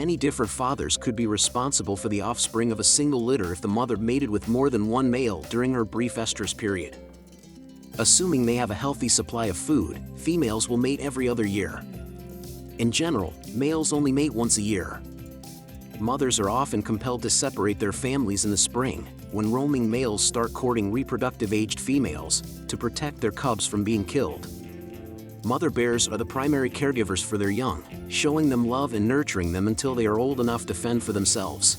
Many different fathers could be responsible for the offspring of a single litter if the mother mated with more than one male during her brief estrus period. Assuming they have a healthy supply of food, females will mate every other year. In general, males only mate once a year. Mothers are often compelled to separate their families in the spring, when roaming males start courting reproductive-aged females, to protect their cubs from being killed. Mother bears are the primary caregivers for their young, showing them love and nurturing them until they are old enough to fend for themselves.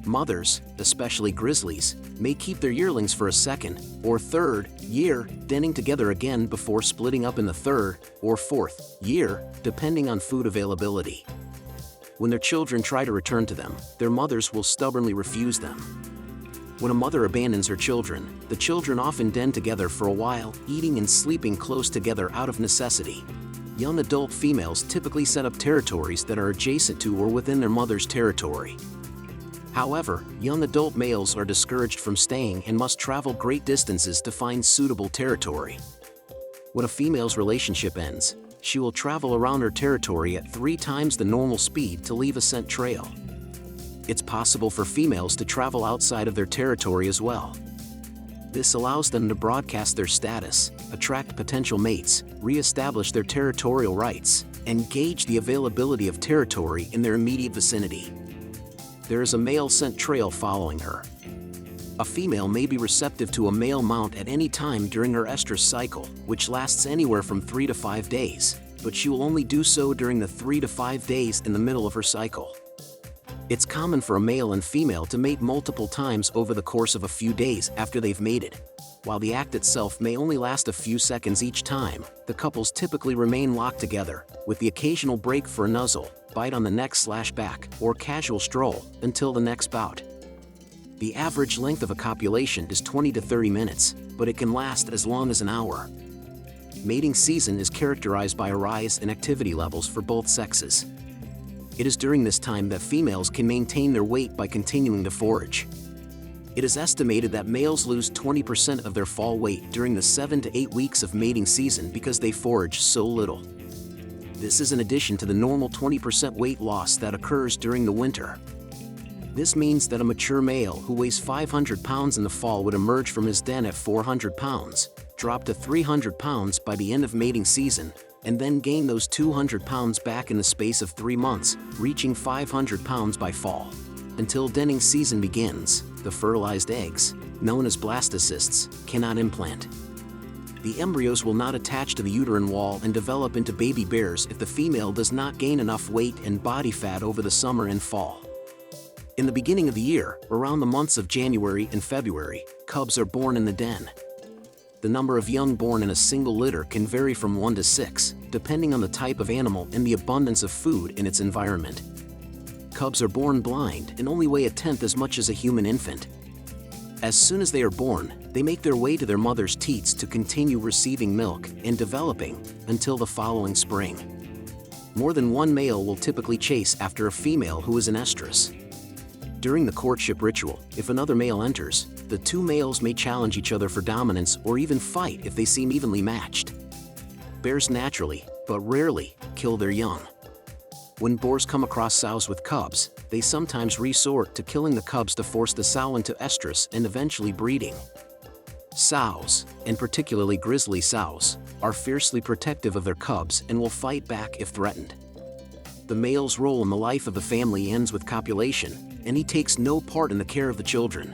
Mothers, especially grizzlies, may keep their yearlings for a second or third year, denning together again before splitting up in the third or fourth year, depending on food availability. When their children try to return to them, their mothers will stubbornly refuse them. When a mother abandons her children, the children often den together for a while, eating and sleeping close together out of necessity. Young adult females typically set up territories that are adjacent to or within their mother's territory. However, young adult males are discouraged from staying and must travel great distances to find suitable territory. When a female's relationship ends, she will travel around her territory at 3 times the normal speed to leave a scent trail. It's possible for females to travel outside of their territory as well. This allows them to broadcast their status, attract potential mates, re-establish their territorial rights, and gauge the availability of territory in their immediate vicinity. There is a male scent trail following her. A female may be receptive to a male mount at any time during her estrus cycle, which lasts anywhere from 3 to 5 days, but she will only do so during the 3 to 5 days in the middle of her cycle. It's common for a male and female to mate multiple times over the course of a few days after they've mated. While the act itself may only last a few seconds each time, the couples typically remain locked together, with the occasional break for a nuzzle, bite on the neck/back, or casual stroll, until the next bout. The average length of a copulation is 20 to 30 minutes, but it can last as long as an hour. Mating season is characterized by a rise in activity levels for both sexes. It is during this time that females can maintain their weight by continuing to forage. It is estimated that males lose 20% of their fall weight during the 7 to 8 weeks of mating season because they forage so little. This is in addition to the normal 20% weight loss that occurs during the winter. This means that a mature male who weighs 500 pounds in the fall would emerge from his den at 400 pounds, drop to 300 pounds by the end of mating season, and then gain those 200 pounds back in the space of 3 months, reaching 500 pounds by fall. Until denning season begins, the fertilized eggs, known as blastocysts, cannot implant. The embryos will not attach to the uterine wall and develop into baby bears if the female does not gain enough weight and body fat over the summer and fall. In the beginning of the year, around the months of January and February, cubs are born in the den. The number of young born in a single litter can vary from 1 to 6, depending on the type of animal and the abundance of food in its environment. Cubs are born blind and only weigh 1/10 as much as a human infant. As soon as they are born, they make their way to their mother's teats to continue receiving milk and developing until the following spring. More than one male will typically chase after a female who is in estrus. During the courtship ritual, if another male enters, the 2 males may challenge each other for dominance or even fight if they seem evenly matched. Bears naturally, but rarely, kill their young. When boars come across sows with cubs, they sometimes resort to killing the cubs to force the sow into estrus and eventually breeding. Sows, and particularly grizzly sows, are fiercely protective of their cubs and will fight back if threatened. The male's role in the life of the family ends with copulation, and he takes no part in the care of the children.